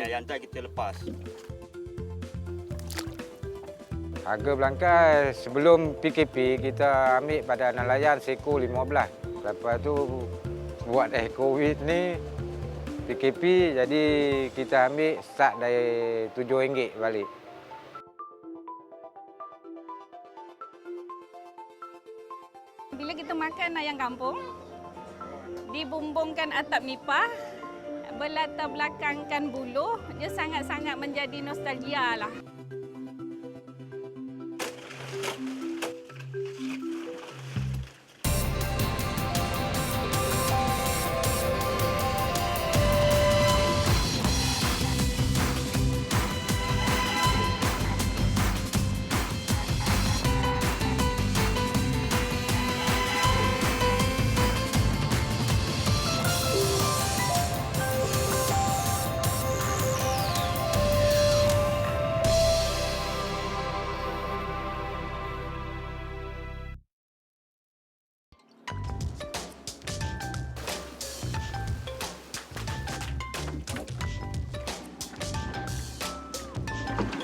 jantan kita lepas. Harga belangkas sebelum PKP kita ambil pada nelayan seekor 15. Lepas tu buat COVID ni PKP jadi kita ambil start dari RM7 balik. Bila kita makan ayam kampung, dibumbungkan atap nipah, berlatar belakangkan buluh, dia sangat-sangat menjadi nostalgia lah.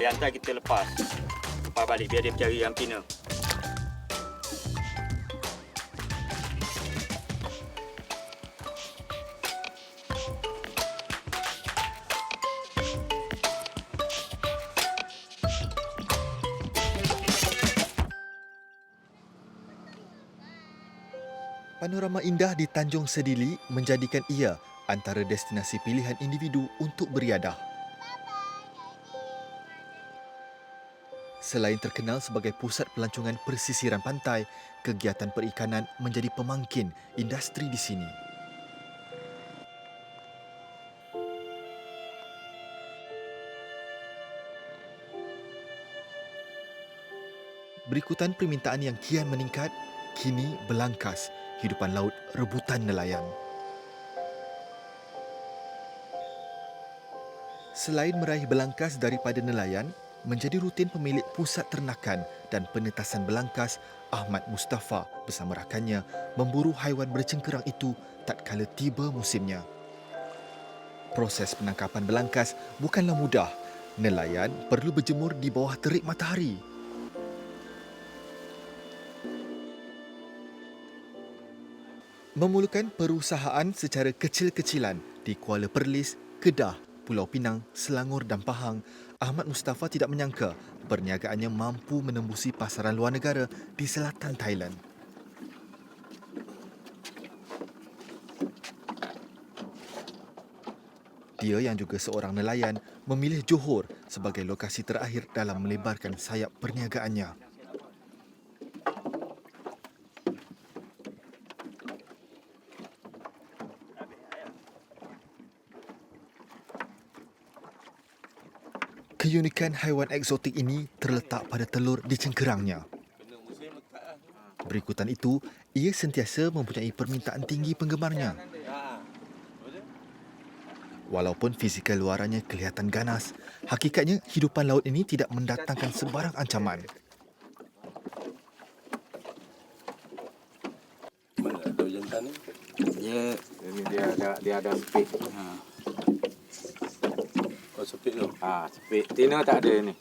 Jantan kita lepas. Lepas balik biar dia mencari yang betina. Panorama indah di Tanjung Sedili menjadikan ia antara destinasi pilihan individu untuk beriadah. Selain terkenal sebagai pusat pelancongan persisiran pantai, kegiatan perikanan menjadi pemangkin industri di sini. Berikutan permintaan yang kian meningkat, kini belangkas hidupan laut rebutan nelayan. Selain meraih belangkas daripada nelayan, menjadi rutin pemilik pusat ternakan dan penetasan belangkas, Ahmad Mustafa bersama rakannya memburu haiwan bercengkerang itu tatkala tiba musimnya. Proses penangkapan belangkas bukanlah mudah. Nelayan perlu berjemur di bawah terik matahari. Memulakan perusahaan secara kecil-kecilan di Kuala Perlis, Kedah, Pulau Pinang, Selangor dan Pahang, Ahmad Mustafa tidak menyangka perniagaannya mampu menembusi pasaran luar negara di selatan Thailand. Dia yang juga seorang nelayan memilih Johor sebagai lokasi terakhir dalam melebarkan sayap perniagaannya. Keunikan haiwan eksotik ini terletak pada telur di cengkerangnya. Berikutan itu, ia sentiasa mempunyai permintaan tinggi penggemarnya. Walaupun fizikal luarannya kelihatan ganas, hakikatnya hidupan laut ini tidak mendatangkan sebarang ancaman. Mana ada jantan ni? Ya, ini dia ada sepik. Oh, sepik tu. Sepik. Tina tak ada ni.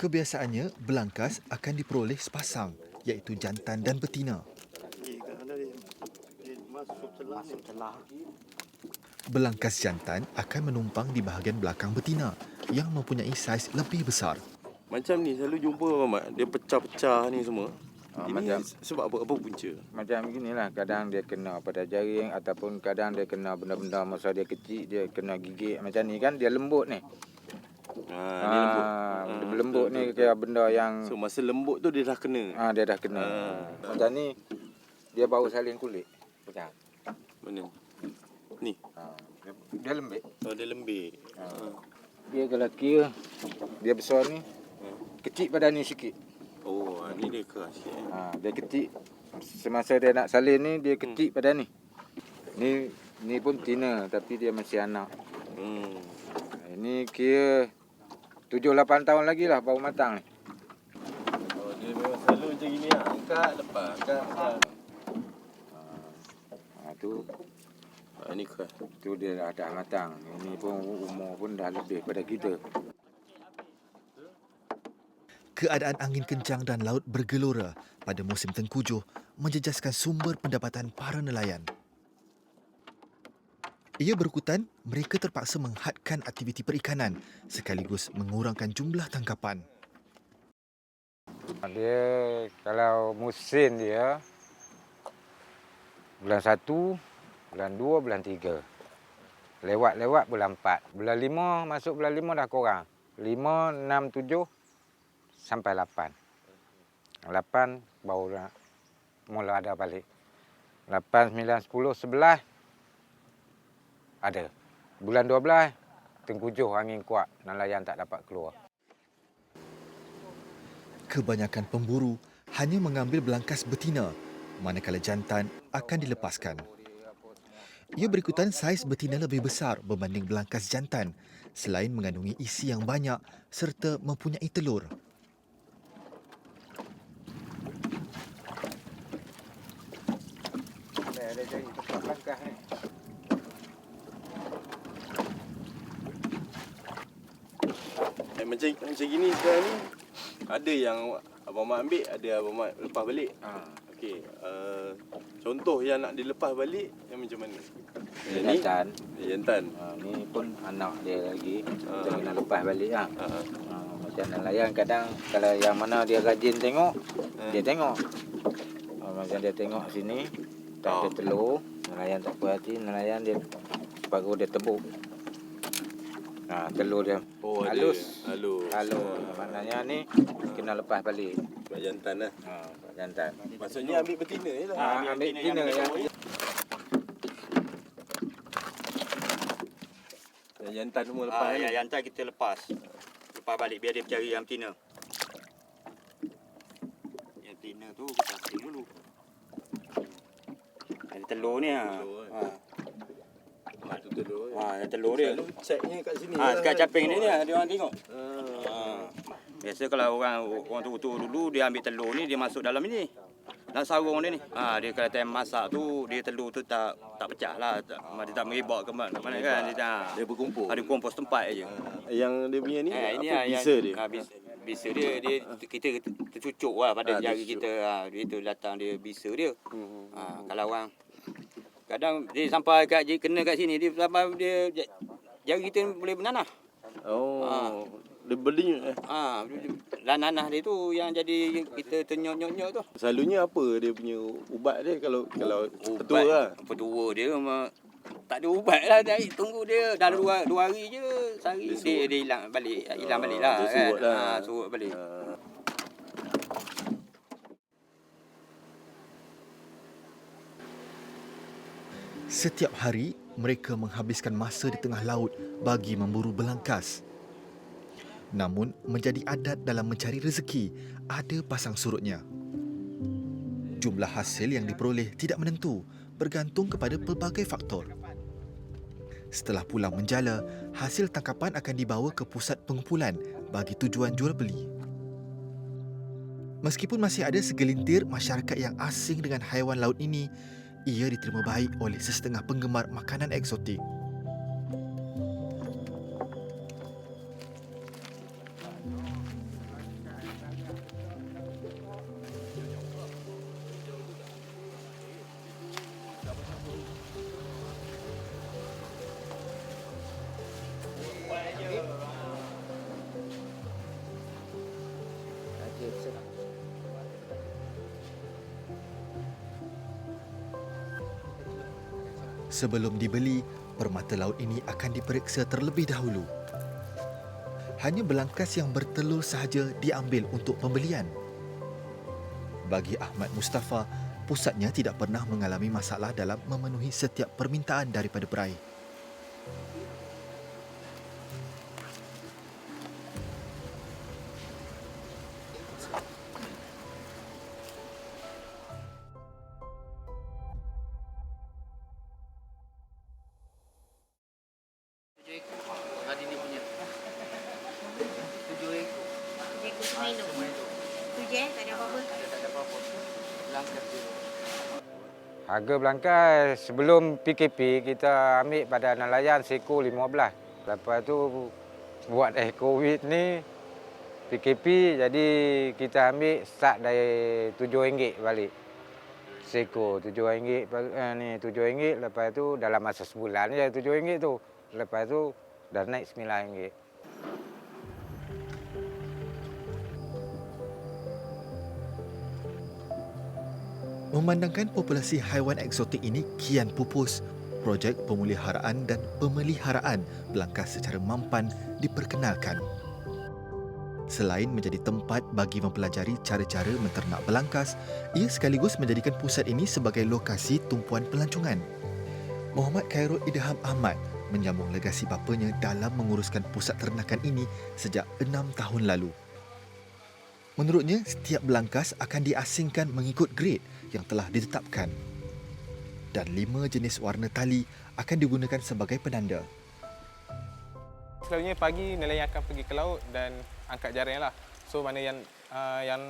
Kebiasaannya, belangkas akan diperoleh sepasang, iaitu jantan dan betina. Belangkas jantan akan menumpang di bahagian belakang betina yang mempunyai saiz lebih besar. Macam ni selalu jumpa Mamat, dia pecah-pecah ni semua. Ini macam sebab apa punca? macam beginilah, kadang dia kena pada jaring ataupun kadang dia kena benda-benda masa dia kecil dia kena gigit macam ni kan, dia lembut ni. Ni lembut. Lembut ni kira benda yang So masa lembut tu dia dah kena. dia dah kena. Macam ni dia baru salin kulit. Pegang. Mana? Ni. Dia lembik. Oh, dia lembik. Dia kalau kira dia besar ni kecil pada ni sikit. Oh, ni dia keras sikit. Dia kecil. Semasa dia nak salin ni dia kecil pada ni. Ni pun tina tapi dia masih anak. Ini kira 7-8 tahun lagi lah baru matang ni. Oh, dia memang selalu macam gini lah. Angkat, lepas. Angkat, lepas. Tu Ini keras. Tu dia dah matang. Ini pun umur pun dah lebih pada kita. Keadaan angin kencang dan laut bergelora pada musim tengkujuh menjejaskan sumber pendapatan para nelayan. Ia berikutan, mereka terpaksa menghadkan aktiviti perikanan sekaligus mengurangkan jumlah tangkapan. Dia kalau musim dia bulan 1, bulan 2, bulan 3. Lewat-lewat bulan 4. Bulan 5 masuk bulan 5 dah kurang. 5, 6, 7 sampai 8. 8 baru dah mula ada balik. 8, 9, 10, 11 ada. Bulan 12 tengkujuh angin kuat, nelayan tak dapat keluar. Kebanyakan pemburu hanya mengambil belangkas betina, manakala jantan akan dilepaskan. Ia berikutan saiz betina lebih besar berbanding belangkas jantan, selain mengandungi isi yang banyak serta mempunyai telur. Ada jadi tempat belangkas ni. Macam gini sekarang ni, ada yang Abang Mat ambil, ada Abang Mat lepas balik. Okey, contoh yang nak dilepas balik yang macam mana? Yang ni Jantan. jantan. Ni pun anak dia lagi. Kita kena lepas balik lah. Macam nelayan kadang kalau yang mana dia rajin tengok, dia tengok. Macam dia tengok sini, tak ada telur, nelayan tak puas hati, nelayan dia baru dia tebuk. Telur dia halus. Maknanya ni kena lepas balik. Buat jantan lah. Buat jantan. Maksudnya ambil betina je lah. Ambil betina ya. Yang jantan semua lepas ni. Yang jantan kita lepas. Lepas balik biar dia cari yang betina. Yang betina tu kita asing dulu. Yang telur ni Itu telur. yang telur dia. Selalu checknya kat sini. Sekat caping dia orang tengok. Biasa kalau orang tua dulu dia ambil telur ni dia masuk dalam ini. Dalam sarung dia ni. Dia kalau time masak tu dia telur tu tak pecah lah. Dia tak merebak ke mana kan. Dia berkumpul. Ada kumpul setempat je. Yang dia punya ni Ini apa bisa dia? Bisa dia kita tercucuk lah pada jari kita. Dia tu datang dia bisa dia. Kalau orang kadang dia sampai kena kat sini dia sampai dia jari kita boleh bernanah. Dia berdenyut Dan nanah dia tu yang jadi kita ternyok-nyok tu. Selalunya apa dia punya ubat dia kalau petua lah. Petua dia tak ada ubat lah. Tunggu dia dalam 2 hari je sehari dia hilang balik lah dia kan. surut lah. Surut balik. Setiap hari, mereka menghabiskan masa di tengah laut bagi memburu belangkas. Namun, menjadi adat dalam mencari rezeki, ada pasang surutnya. Jumlah hasil yang diperoleh tidak menentu, bergantung kepada pelbagai faktor. Setelah pulang menjala, hasil tangkapan akan dibawa ke pusat pengumpulan bagi tujuan jual beli. Meskipun masih ada segelintir masyarakat yang asing dengan haiwan laut ini, ia diterima baik oleh sesetengah penggemar makanan eksotik. Sebelum dibeli, permata laut ini akan diperiksa terlebih dahulu. Hanya belangkas yang bertelur sahaja diambil untuk pembelian. Bagi Ahmad Mustafa, pusatnya tidak pernah mengalami masalah dalam memenuhi setiap permintaan daripada peraih. Harga belangkas sebelum PKP kita ambil pada nelayan seko 15. Lepas tu buat COVID ni PKP jadi kita ambil start dari RM7 balik. Seko RM7 ni RM7, lepas tu dalam masa sebulan je RM7 tu. Lepas tu dah naik RM9. Memandangkan populasi haiwan eksotik ini kian pupus, projek pemuliharaan dan pemeliharaan belangkas secara mampan diperkenalkan. Selain menjadi tempat bagi mempelajari cara-cara menternak belangkas, ia sekaligus menjadikan pusat ini sebagai lokasi tumpuan pelancongan. Muhammad Khairul Idham Ahmad menyambung legasi bapanya dalam menguruskan pusat ternakan ini sejak 6 tahun lalu. Menurutnya, setiap belangkas akan diasingkan mengikut grade yang telah ditetapkan. Dan 5 jenis warna tali akan digunakan sebagai penanda. Selalunya pagi nelayan akan pergi ke laut dan angkat jaring lah. So mana yang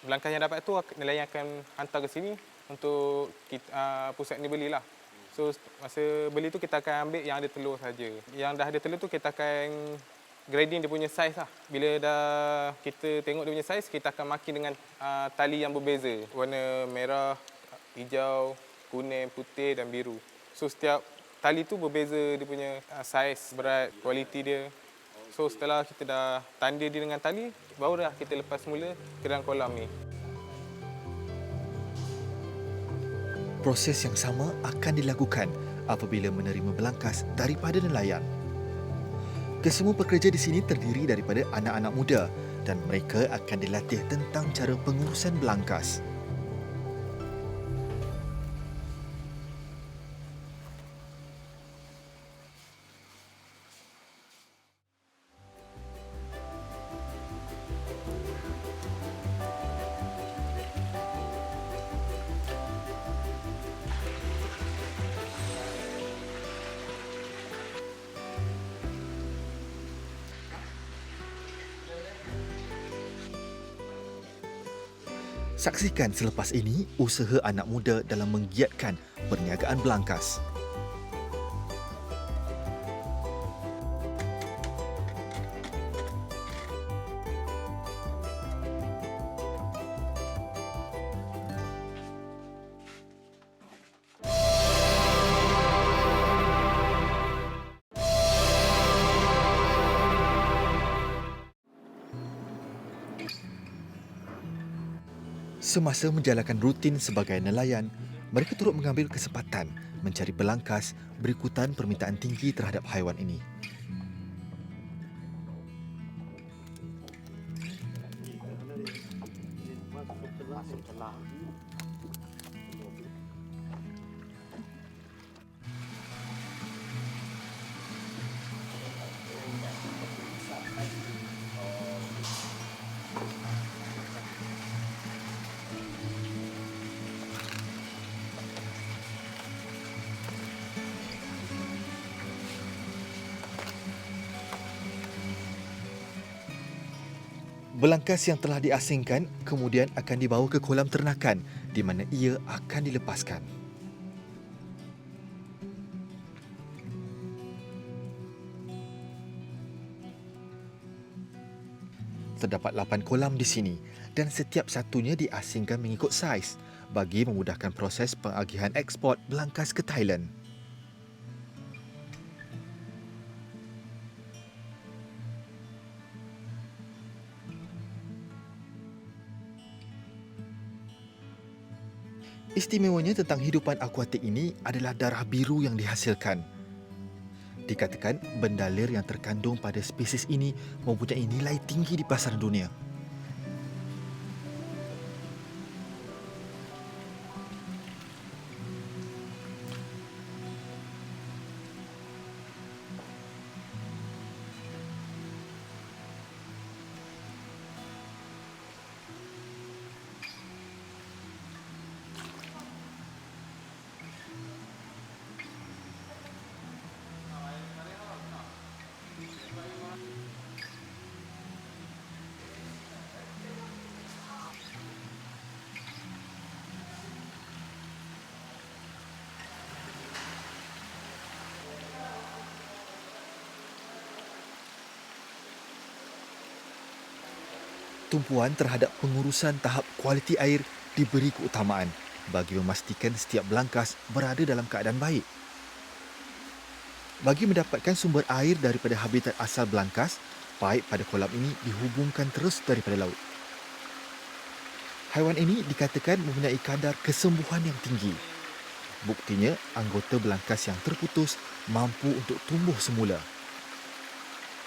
belangkas yang dapat tu nelayan akan hantar ke sini untuk kita, pusat ni belilah. So masa beli tu kita akan ambil yang ada telur saja. Yang dah ada telur tu kita akan grading dia punya saiz lah. Bila dah kita tengok dia punya saiz, kita akan marking dengan tali yang berbeza. Warna merah, hijau, kuning, putih dan biru. So setiap tali tu berbeza dia punya saiz, berat, kualiti dia. So setelah kita dah tanda dia dengan tali, baru dah kita lepas mula ke dalam kolam ni. Proses yang sama akan dilakukan apabila menerima belangkas daripada nelayan. Kesemua pekerja di sini terdiri daripada anak-anak muda dan mereka akan dilatih tentang cara pengurusan belangkas. Saksikan selepas ini usaha anak muda dalam menggiatkan perniagaan belangkas. Semasa menjalankan rutin sebagai nelayan, mereka turut mengambil kesempatan mencari belangkas berikutan permintaan tinggi terhadap haiwan ini. Belangkas yang telah diasingkan kemudian akan dibawa ke kolam ternakan di mana ia akan dilepaskan. Terdapat 8 kolam di sini dan setiap satunya diasingkan mengikut saiz bagi memudahkan proses pengagihan ekspor belangkas ke Thailand. Istimewanya tentang hidupan akuatik ini adalah darah biru yang dihasilkan. Dikatakan bendalir yang terkandung pada spesies ini mempunyai nilai tinggi di pasaran dunia. tumpuan terhadap pengurusan tahap kualiti air diberi keutamaan bagi memastikan setiap belangkas berada dalam keadaan baik. Bagi mendapatkan sumber air daripada habitat asal belangkas, paip pada kolam ini dihubungkan terus daripada laut. Haiwan ini dikatakan mempunyai kadar kesembuhan yang tinggi. Buktinya, anggota belangkas yang terputus mampu untuk tumbuh semula.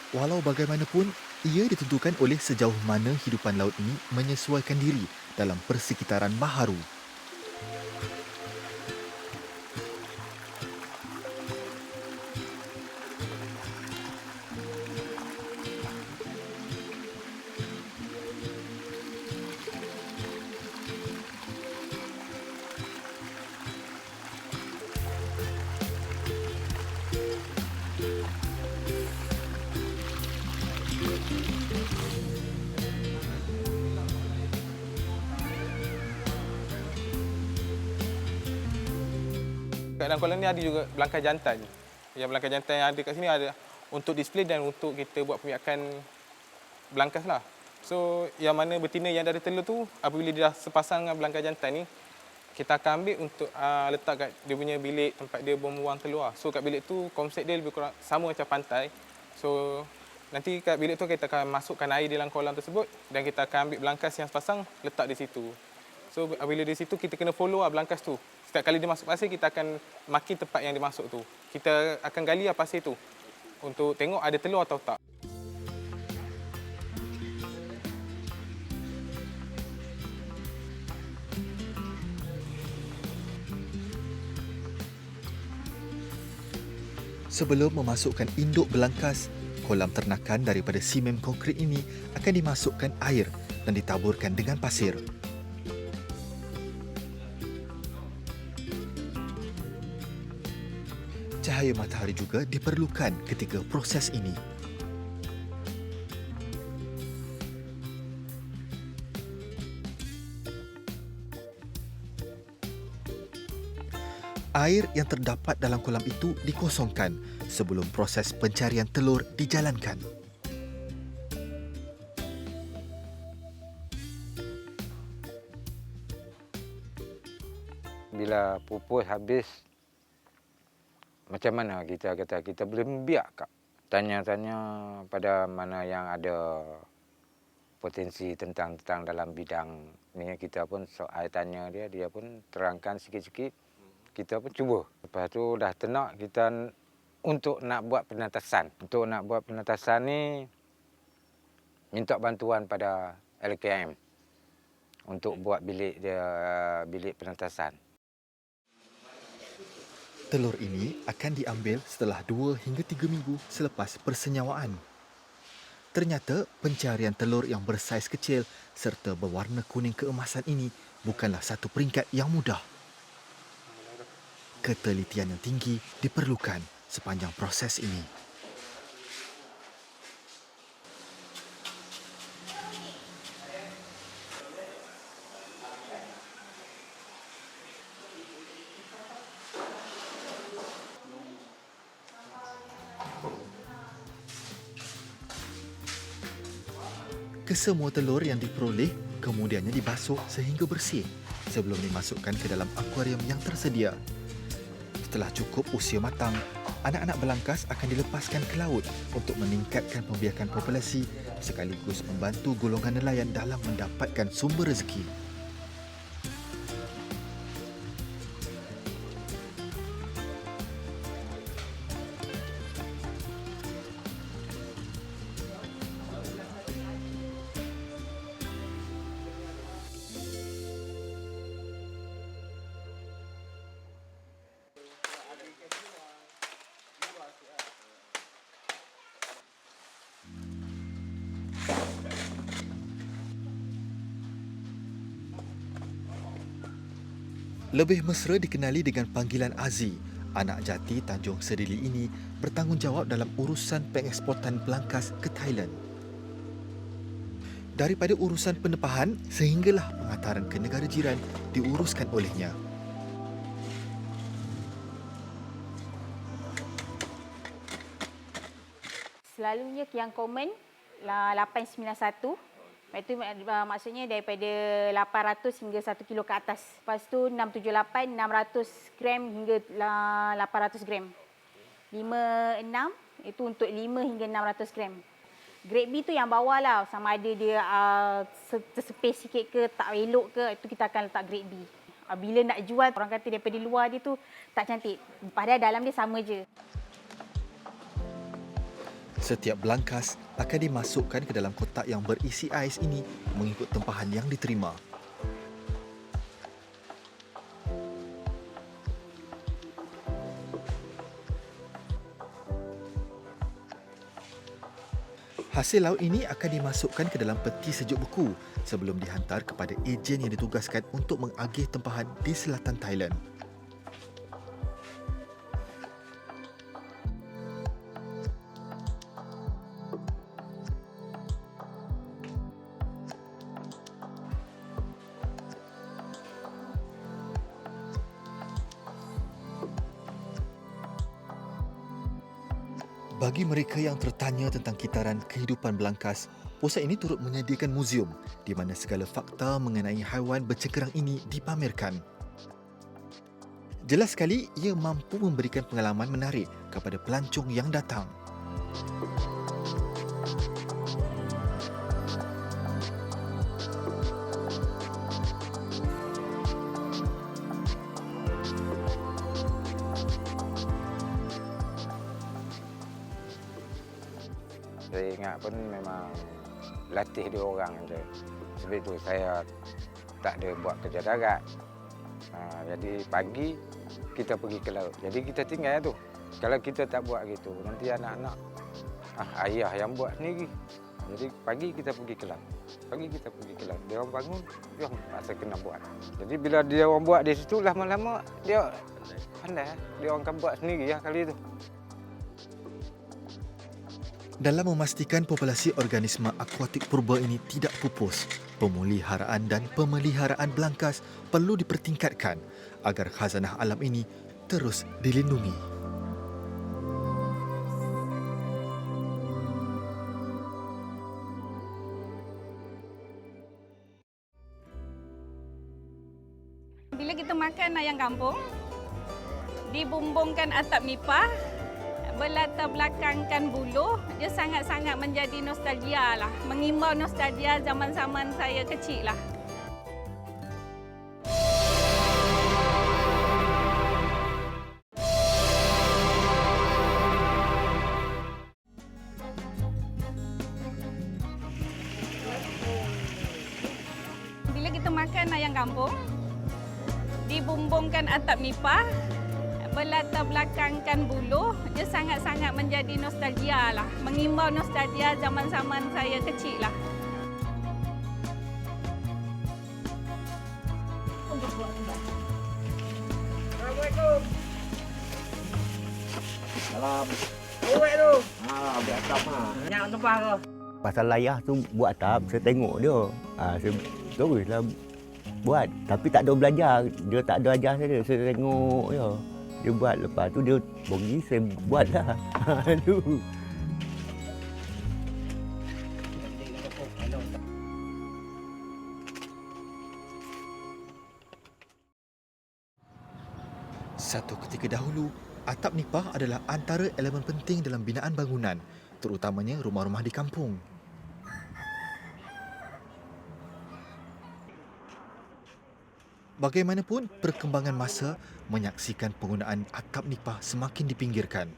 Walau bagaimanapun, ia ditentukan oleh sejauh mana hidupan laut ini menyesuaikan diri dalam persekitaran baharu. Kat dalam kolam ni ada juga belangkas jantan. Yang belangkas jantan yang ada kat sini ada untuk display dan untuk kita buat pemiakan belangkas lah. So, yang mana betina yang dah ada telur tu, apabila dia dah sepasang dengan belangkas jantan ni, kita akan ambil untuk letak kat dia punya bilik tempat dia membuang telur lah. So, kat bilik tu, konsep dia lebih kurang sama macam pantai. So, nanti kat bilik tu kita akan masukkan air di dalam kolam tersebut dan kita akan ambil belangkas yang sepasang, letak di situ. So, apabila di situ, kita kena follow lah belangkas tu. Setiap kali dia masuk pasir, kita akan maki tempat yang dia masuk tu. Kita akan gali lah pasir tu untuk tengok ada telur atau tak. Sebelum memasukkan induk belangkas, kolam ternakan daripada simen konkrit ini akan dimasukkan air dan ditaburkan dengan pasir. Cahaya matahari juga diperlukan ketika proses ini. Air yang terdapat dalam kolam itu dikosongkan sebelum proses pencarian telur dijalankan. Bila pupus habis, macam mana kita kata kita boleh membiak kak? Tanya-tanya pada mana yang ada potensi tentang dalam bidang ni, kita pun soal tanya dia pun terangkan sikit-sikit. Kita pun cuba. Lepas tu dah ternak kita untuk nak buat penetasan. Untuk nak buat penetasan ni minta bantuan pada LKM untuk buat bilik penetasan. Telur ini akan diambil setelah 2 hingga 3 minggu selepas persenyawaan. Ternyata pencarian telur yang bersaiz kecil serta berwarna kuning keemasan ini bukanlah satu peringkat yang mudah. Ketelitian yang tinggi diperlukan sepanjang proses ini. Kesemua telur yang diperoleh kemudiannya dibasuh sehingga bersih sebelum dimasukkan ke dalam akuarium yang tersedia. Setelah cukup usia matang, anak-anak belangkas akan dilepaskan ke laut untuk meningkatkan pembiakan populasi sekaligus membantu golongan nelayan dalam mendapatkan sumber rezeki. Lebih mesra dikenali dengan panggilan Azi, anak jati Tanjung Sedili ini bertanggungjawab dalam urusan pengeksportan belangkas ke Thailand. Daripada urusan penepahan sehinggalah penghantaran ke negara jiran diuruskan olehnya. Selalunya yang komen 891 Itu maksudnya daripada 800 hingga 1 kilo ke atas. Lepas tu 678, 600 gram hingga 800 gram. 56 itu untuk 5 hingga 600 gram. Grade B tu yang bawah lah, sama ada dia tersepis sikit ke, tak elok ke, itu kita akan letak grade B. Bila nak jual, orang kata daripada luar dia tu tak cantik. Padahal dalam dia sama je. Setiap belangkas akan dimasukkan ke dalam kotak yang berisi ais ini mengikut tempahan yang diterima. Hasil laut ini akan dimasukkan ke dalam peti sejuk beku sebelum dihantar kepada ejen yang ditugaskan untuk mengagih tempahan di selatan Thailand. Bagi mereka yang tertanya tentang kitaran kehidupan belangkas, pusat ini turut menyediakan muzium di mana segala fakta mengenai haiwan bercengkerang ini dipamerkan. Jelas sekali ia mampu memberikan pengalaman menarik kepada pelancong yang datang. Saya ingat pun memang latih dia orang je. Sebab itu saya tak ada buat kerja darat. Jadi pagi kita pergi ke laut. Jadi kita tinggal tu. Kalau kita tak buat gitu, nanti anak-anak ayah yang buat sendiri. Jadi pagi kita pergi ke laut. Pagi kita pergi ke laut. Dia orang bangun, dia orang rasa kena buat. Jadi bila dia orang buat di situ, lama-lama dia pandai. Dia orang akan buat sendiri kali itu. Dalam memastikan populasi organisma akuatik purba ini tidak pupus, pemuliharaan dan pemeliharaan belangkas perlu dipertingkatkan agar khazanah alam ini terus dilindungi. Bila kita makan ayam kampung, dibumbungkan atap nipah, berlatar belakangkan buluh, dia sangat-sangat menjadi nostalgia lah. Mengimbau nostalgia zaman-zaman saya kecil lah. Bila kita makan ayam kampung, dibumbungkan atap nipah, berlatar belakangkan buluh, dia sangat-sangat menjadi nostalgia lah. Mengimbau nostalgia zaman-zaman saya kecil lah. Assalamualaikum. Salam. Buat tu. Buat atap Banyak tempah ke? Pasal layah tu buat atap, saya tengok dia. Saya teruslah buat. Tapi tak ada belajar. Dia tak ada ajar saya tengok je. Dia buat, lepas tu dia bagi, saya buatlah. Aduh. Satu ketika dahulu, atap nipah adalah antara elemen penting dalam binaan bangunan, terutamanya rumah-rumah di kampung. Bagaimanapun, perkembangan masa menyaksikan penggunaan atap nipah semakin dipinggirkan.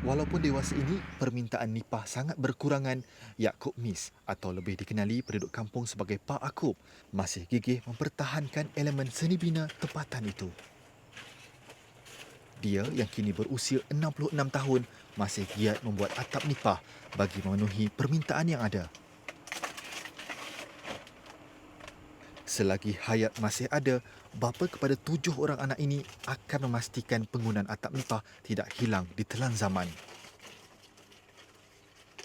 Walaupun dewasa ini, permintaan nipah sangat berkurangan, Yaakob Mis atau lebih dikenali penduduk kampung sebagai Pak Akub masih gigih mempertahankan elemen seni bina tempatan itu. Dia yang kini berusia 66 tahun masih giat membuat atap nipah bagi memenuhi permintaan yang ada. Selagi hayat masih ada, bapa kepada 7 orang anak ini akan memastikan penggunaan atap nipah tidak hilang di telan zaman.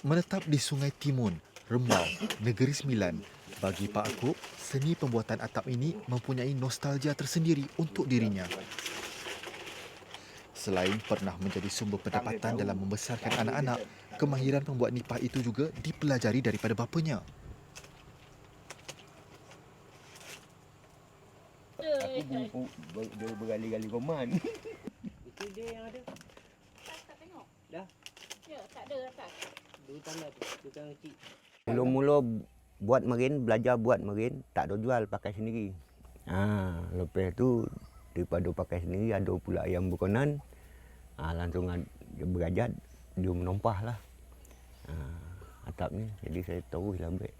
Menetap di Sungai Timun, Rembau, Negeri Sembilan, bagi Pak Akub, seni pembuatan atap ini mempunyai nostalgia tersendiri untuk dirinya. Selain pernah menjadi sumber pendapatan dalam membesarkan anak-anak, kemahiran pembuat nipah itu juga dipelajari daripada bapanya. Aku dia bergali-gali koman. Itu dia yang ada. Tak tengok. Dah. Ya, tak ada atas. Dua tanda tu. Dua tanda kecil. Mula-mula buat marin, belajar buat marin, tak ada jual, pakai sendiri. Lepas tu daripada pakai sendiri ada pula yang berkenan. Langsung dia berajat, dia menompah lah atap ni. Jadi saya tahu lah baik.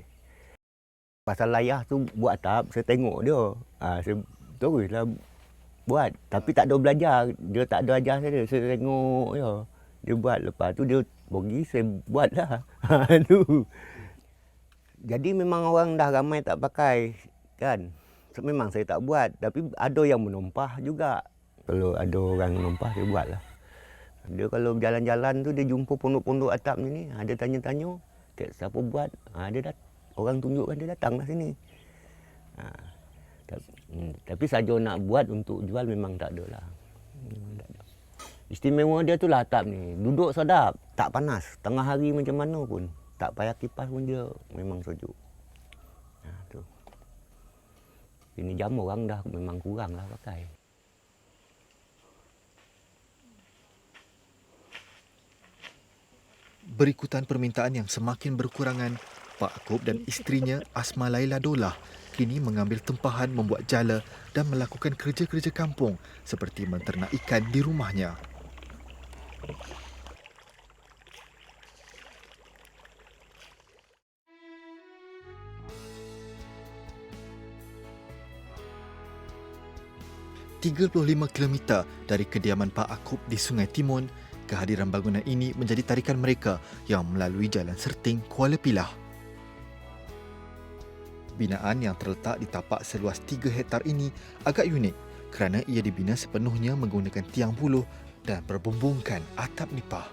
Pasal layah tu buat atap, saya tengok dia. Saya teruslah buat. Tapi tak ada belajar. Dia tak ada ajar saya. Saya tengok je. Dia buat. Lepas tu dia pergi, saya buat lah. Tu. Jadi memang orang dah ramai tak pakai. Kan? Memang saya tak buat. Tapi ada yang menompah juga. Kalau ada orang menompah, saya buat lah. Dia kalau berjalan-jalan tu, dia jumpa pondok-pondok atap ni. Dia tanya-tanya. Siapa buat? Dia dah. Orang tunjukkan dia datanglah sini. Tapi saja nak buat untuk jual memang tak ada lah. Istimewa dia tu lah atap ni. Duduk sedap, tak panas. Tengah hari macam mana pun. Tak payah kipas pun dia memang sejuk. Tu. Ini jam orang dah memang kurang lah pakai. Berikutan permintaan yang semakin berkurangan, Pak Akop dan isterinya Asma Laila Dolah kini mengambil tempahan membuat jala dan melakukan kerja-kerja kampung seperti menternak ikan di rumahnya. ...35 km dari kediaman Pak Akop di Sungai Timun, kehadiran bangunan ini menjadi tarikan mereka yang melalui Jalan Serting, Kuala Pilah. Binaan yang terletak di tapak seluas 3 hektar ini agak unik kerana ia dibina sepenuhnya menggunakan tiang buluh dan berbumbungkan atap nipah.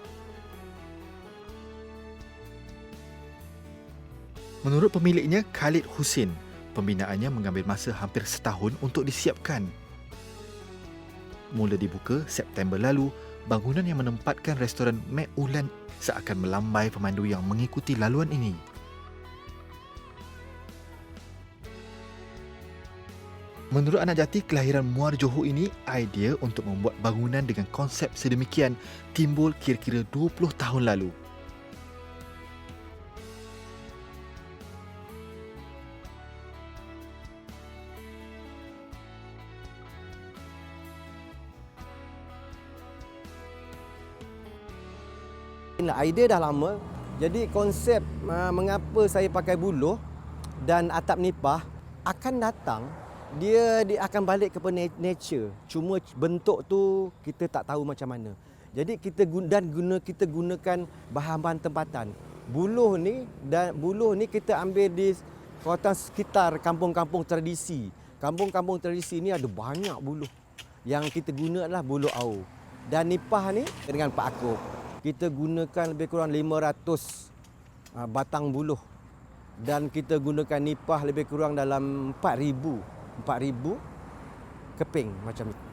Menurut pemiliknya Khalid Husin, pembinaannya mengambil masa hampir setahun untuk disiapkan. Mula dibuka September lalu, bangunan yang menempatkan restoran Mek Ulan seakan melambai pemandu yang mengikuti laluan ini. Menurut anak jati kelahiran Muar Johor ini, idea untuk membuat bangunan dengan konsep sedemikian timbul kira-kira 20 tahun lalu. Idea dah lama. Jadi konsep mengapa saya pakai buluh dan atap nipah akan datang, dia akan balik kepada nature. Cuma bentuk tu kita tak tahu macam mana. Jadi kita gunakan bahan-bahan tempatan. Buluh ni kita ambil di kawasan sekitar kampung-kampung tradisi. Kampung-kampung tradisi ni ada banyak buluh. Yang kita guna adalah buluh au. Dan nipah ni dengan Pak Akop, kita gunakan lebih kurang 500 batang buluh. Dan kita gunakan nipah lebih kurang dalam 4,000 keping macam itu.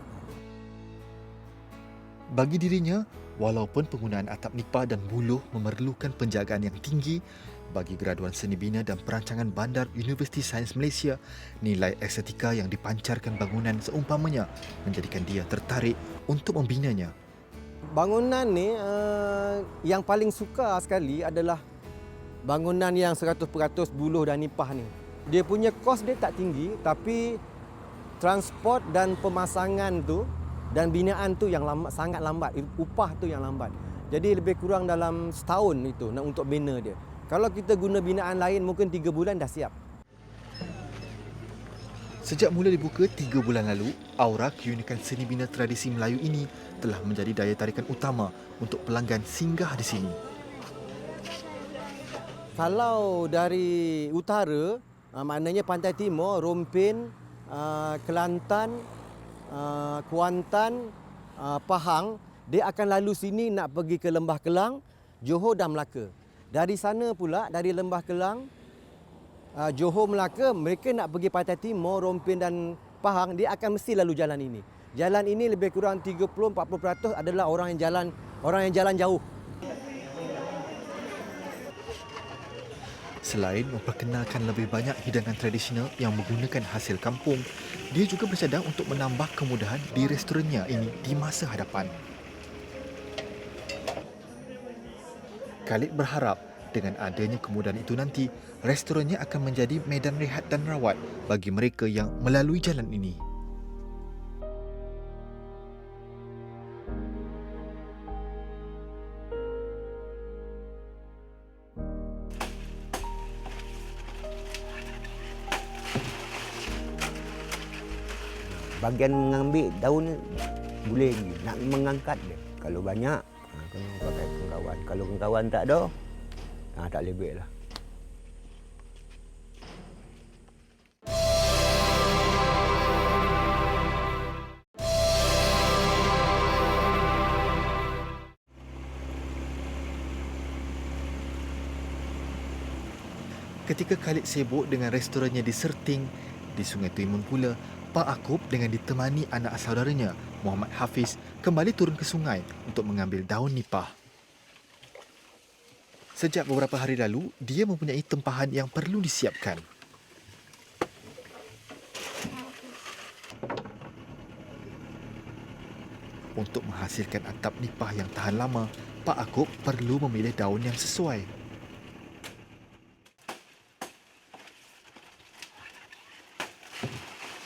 Bagi dirinya, walaupun penggunaan atap nipah dan buluh memerlukan penjagaan yang tinggi, bagi graduan seni bina dan perancangan bandar Universiti Sains Malaysia, nilai estetika yang dipancarkan bangunan seumpamanya menjadikan dia tertarik untuk membinanya. Bangunan ni yang paling suka sekali adalah bangunan yang 100% buluh dan nipah ni. Dia punya kos dia tak tinggi, tapi transport dan pemasangan tu dan binaan tu yang sangat lambat. Upah tu yang lambat. Jadi lebih kurang dalam setahun itu untuk bina dia. Kalau kita guna binaan lain mungkin 3 bulan dah siap. Sejak mula dibuka 3 bulan lalu, aura keunikan seni bina tradisi Melayu ini telah menjadi daya tarikan utama untuk pelanggan singgah di sini. Kalau dari utara, maknanya Pantai Timur, Rompin, Kelantan, Kuantan, Pahang, dia akan lalu sini nak pergi ke Lembah Kelang, Johor dan Melaka. Dari sana pula, dari Lembah Kelang, Johor, Melaka, mereka nak pergi Pantai Timur, Rompin dan Pahang, dia akan mesti lalu jalan ini. Jalan ini lebih kurang 30-40% adalah orang yang jalan jauh. Selain memperkenalkan lebih banyak hidangan tradisional yang menggunakan hasil kampung, dia juga bercadang untuk menambah kemudahan di restorannya ini di masa hadapan. Khalid berharap dengan adanya kemudahan itu nanti, restorannya akan menjadi medan rehat dan rawat bagi mereka yang melalui jalan ini. Bagian mengambil daun boleh nak mengangkat dia. Kalau banyak, kena pakai pengkawan. Kalau pengkawan tak ada, tak lebih lah. Ketika Khalid sibuk dengan restorannya di Serting, di Sungai Timun pula, Pak Akub dengan ditemani anak saudaranya, Muhammad Hafiz, kembali turun ke sungai untuk mengambil daun nipah. Sejak beberapa hari lalu, dia mempunyai tempahan yang perlu disiapkan. Untuk menghasilkan atap nipah yang tahan lama, Pak Akub perlu memilih daun yang sesuai.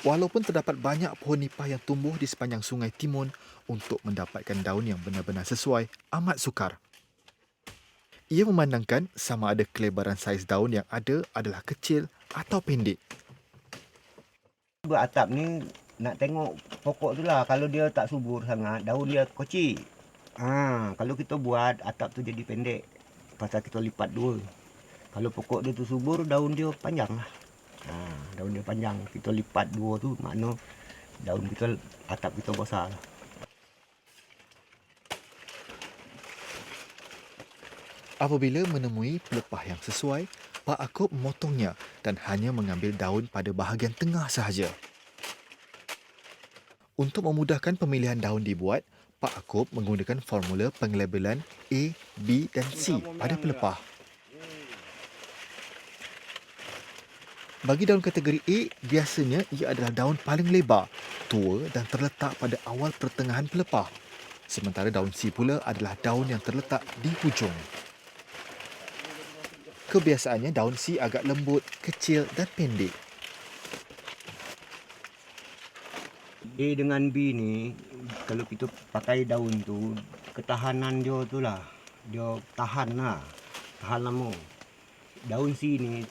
Walaupun terdapat banyak pohon nipah yang tumbuh di sepanjang Sungai Timun, untuk mendapatkan daun yang benar-benar sesuai amat sukar. Ia memandangkan sama ada kelebaran saiz daun yang ada adalah kecil atau pendek. Buat atap ni nak tengok pokok tu lah. Kalau dia tak subur sangat, daun dia kecil. Kalau kita buat atap tu jadi pendek, pasal kita lipat dua. Kalau pokok dia tu subur, daun dia panjang lah. Daun dia panjang, kita lipat dua tu makna daun kita, atap kita besar lah. Apabila menemui pelepah yang sesuai, Pak Akub memotongnya dan hanya mengambil daun pada bahagian tengah sahaja. Untuk memudahkan pemilihan daun dibuat, Pak Akub menggunakan formula pengelabelan A, B dan C pada pelepah. Bagi daun kategori A, biasanya ia adalah daun paling lebar, tua dan terletak pada awal pertengahan pelepah. Sementara daun C pula adalah daun yang terletak di hujung. Kebiasaannya daun C agak lembut, kecil dan pendek. A dengan B ni, kalau kita pakai daun tu, ketahanan dia tu lah. Dia tahan lah, tahan lama. Daun C ni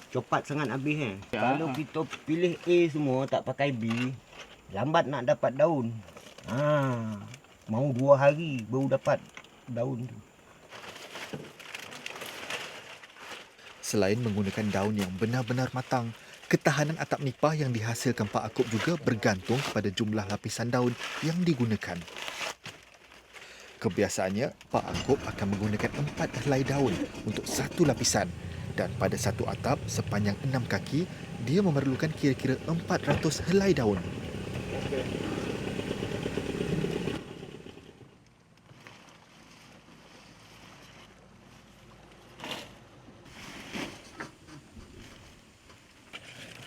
cepat sangat habis . Kalau kita pilih A semua, tak pakai B, lambat nak dapat daun. Mau 2 hari baru dapat daun tu. Selain menggunakan daun yang benar-benar matang, ketahanan atap nipah yang dihasilkan Pak Akub juga bergantung kepada jumlah lapisan daun yang digunakan. Kebiasaannya, Pak Akub akan menggunakan 4 helai daun untuk satu lapisan. Dan pada satu atap sepanjang 6 kaki, dia memerlukan kira-kira 400 helai daun.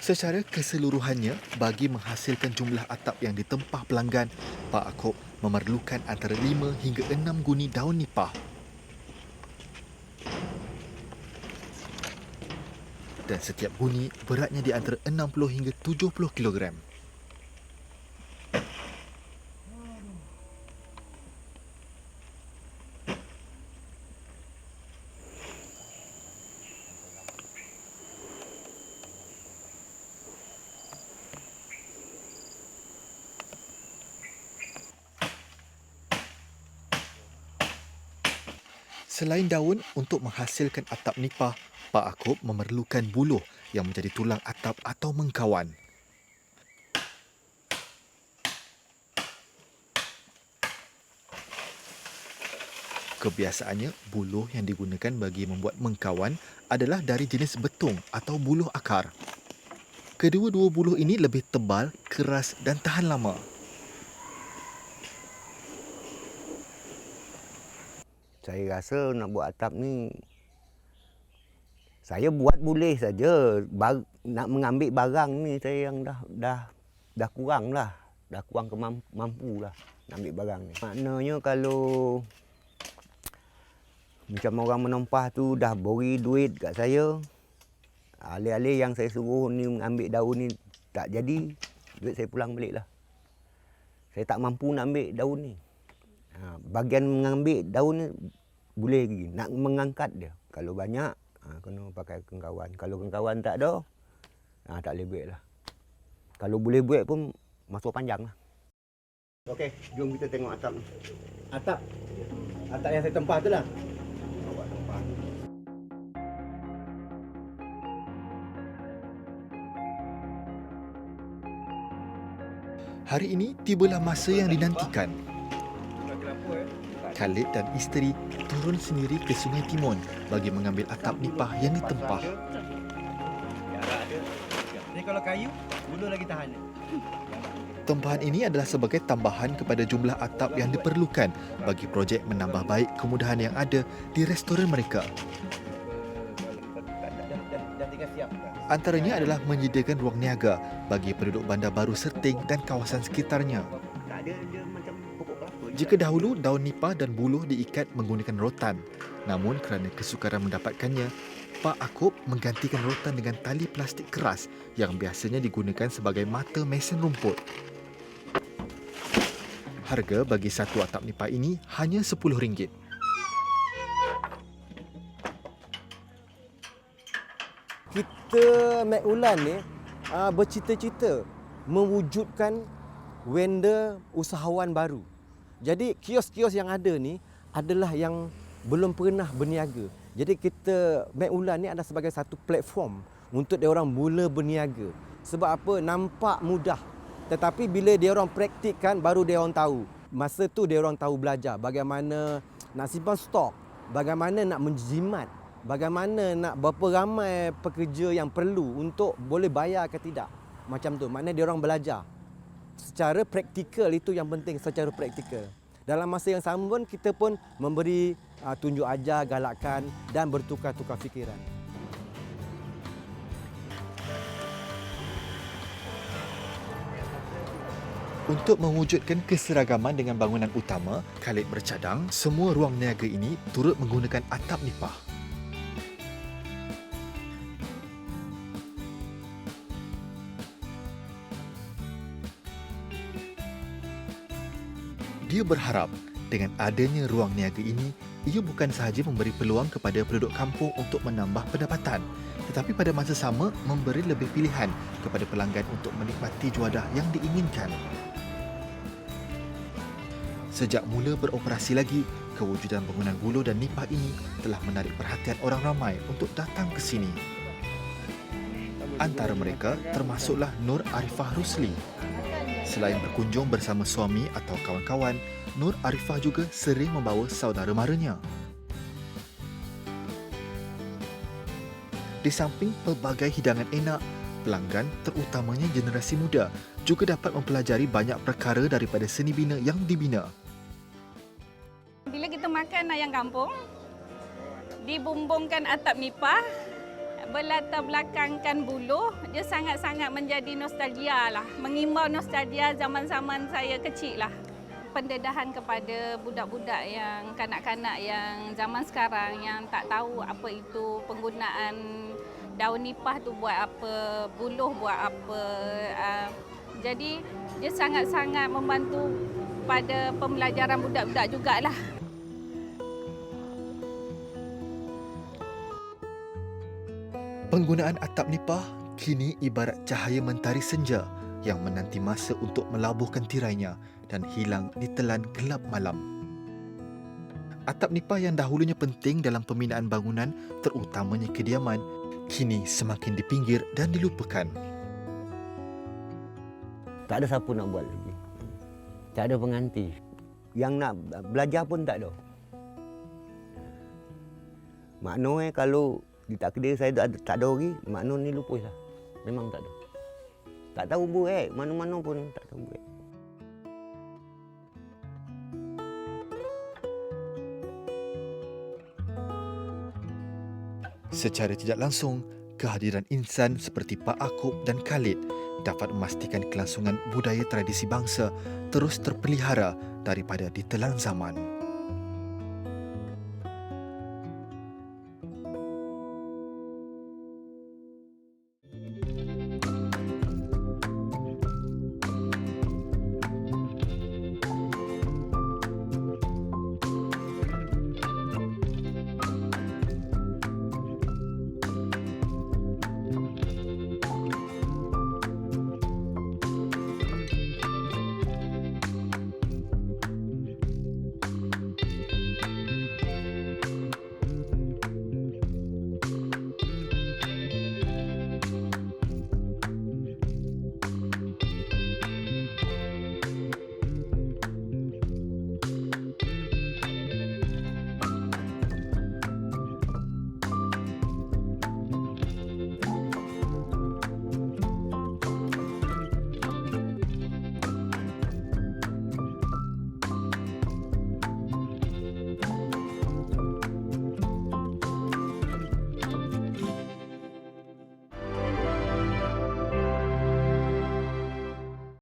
Secara keseluruhannya, bagi menghasilkan jumlah atap yang ditempah pelanggan, Pak Akub memerlukan antara 5 hingga 6 guni daun nipah. Dan setiap guni beratnya di antara 60 hingga 70 kilogram. Selain daun, untuk menghasilkan atap nipah, Pak Akub memerlukan buluh yang menjadi tulang atap atau mengkawan. Kebiasaannya, buluh yang digunakan bagi membuat mengkawan adalah dari jenis betung atau buluh akar. Kedua-dua buluh ini lebih tebal, keras dan tahan lama. Saya rasa nak buat atap ni, saya buat boleh saja. Nak mengambil barang ni saya yang dah kurang lah. Dah kurang mampu lah nak ambil barang ni. Maknanya kalau macam orang menompah tu dah beri duit kat saya, alih-alih yang saya suruh ni ambil daun ni tak jadi, duit saya pulang balik lah. Saya tak mampu nak ambil daun ni. Bagian mengambil daun ni boleh lagi. Nak mengangkat dia. Kalau banyak, kena pakai kengkawan. Kalau kengkawan tak ada, tak boleh buat lah. Kalau boleh buat pun, masuk panjang lah. Okey, jom kita tengok atap ni. Atap? Atap yang saya tempah tu lah? Awak tempah. Hari ini tibalah masa yang dinantikan. Khalid dan isteri turun sendiri ke Sungai Timun bagi mengambil atap nipah yang ditempah. Ni kalau kayu, bulu lagi tahan. Tempahan ini adalah sebagai tambahan kepada jumlah atap yang diperlukan bagi projek menambah baik kemudahan yang ada di restoran mereka. Antaranya adalah menyediakan ruang niaga bagi penduduk Bandar Baru Serting dan kawasan sekitarnya. Jika dahulu daun nipah dan buluh diikat menggunakan rotan, namun kerana kesukaran mendapatkannya, Pak Akop menggantikan rotan dengan tali plastik keras yang biasanya digunakan sebagai mata mesin rumput. Harga bagi satu atap nipah ini hanya RM10. Kita Mek Ulan ni bercita-cita mewujudkan vendor usahawan baru. Jadi kios-kios yang ada ni adalah yang belum pernah berniaga. Jadi kita Mek Ulan ni adalah sebagai satu platform untuk dia orang mula berniaga. Sebab apa? Nampak mudah. Tetapi bila dia orang praktikkan baru dia orang tahu. Masa tu dia orang tahu belajar bagaimana nak simpan stok, bagaimana nak menjimat, bagaimana nak berapa ramai pekerja yang perlu untuk boleh bayar ke tidak. Macam tu. Maknanya dia orang belajar. Secara praktikal itu yang penting, secara praktikal. Dalam masa yang sama pun kita pun memberi tunjuk ajar, galakkan dan bertukar-tukar fikiran. Untuk mewujudkan keseragaman dengan bangunan utama, Khalid bercadang semua ruang niaga ini turut menggunakan atap nipah. Dia berharap dengan adanya ruang niaga ini, ia bukan sahaja memberi peluang kepada penduduk kampung untuk menambah pendapatan, tetapi pada masa sama memberi lebih pilihan kepada pelanggan untuk menikmati juadah yang diinginkan. Sejak mula beroperasi lagi, kewujudan bangunan buluh dan nipah ini telah menarik perhatian orang ramai untuk datang ke sini. Antara mereka termasuklah Nur Arifah Rusli. Selain berkunjung bersama suami atau kawan-kawan, Nur Arifah juga sering membawa saudara maranya. Di samping pelbagai hidangan enak, pelanggan terutamanya generasi muda juga dapat mempelajari banyak perkara daripada seni bina yang dibina. Bila kita makan ayam kampung, dibumbungkan atap nipah, berlatar belakangkan buluh, dia sangat-sangat menjadi nostalgia lah. Mengimbau nostalgia zaman-zaman saya kecil lah. Pendedahan kepada budak-budak yang kanak-kanak yang zaman sekarang yang tak tahu apa itu penggunaan daun nipah tu buat apa, buluh buat apa. Jadi dia sangat-sangat membantu pada pembelajaran budak-budak jugalah. Penggunaan atap nipah kini ibarat cahaya mentari senja yang menanti masa untuk melabuhkan tirainya dan hilang di telan gelap malam. Atap nipah yang dahulunya penting dalam pembinaan bangunan, terutamanya kediaman, kini semakin dipinggir dan dilupakan. Tak ada siapa nak buat lagi. Tak ada pengganti. Yang nak belajar pun tak ada. Maknanya kalau di tak kedai saya tak ada lagi, maknanya ni lupus lah. Memang tak ada. Tak tahu buat, mana-mana pun tak tahu buat. Secara tidak langsung, kehadiran insan seperti Pak Akub dan Khalid dapat memastikan kelangsungan budaya tradisi bangsa terus terpelihara daripada ditelan zaman.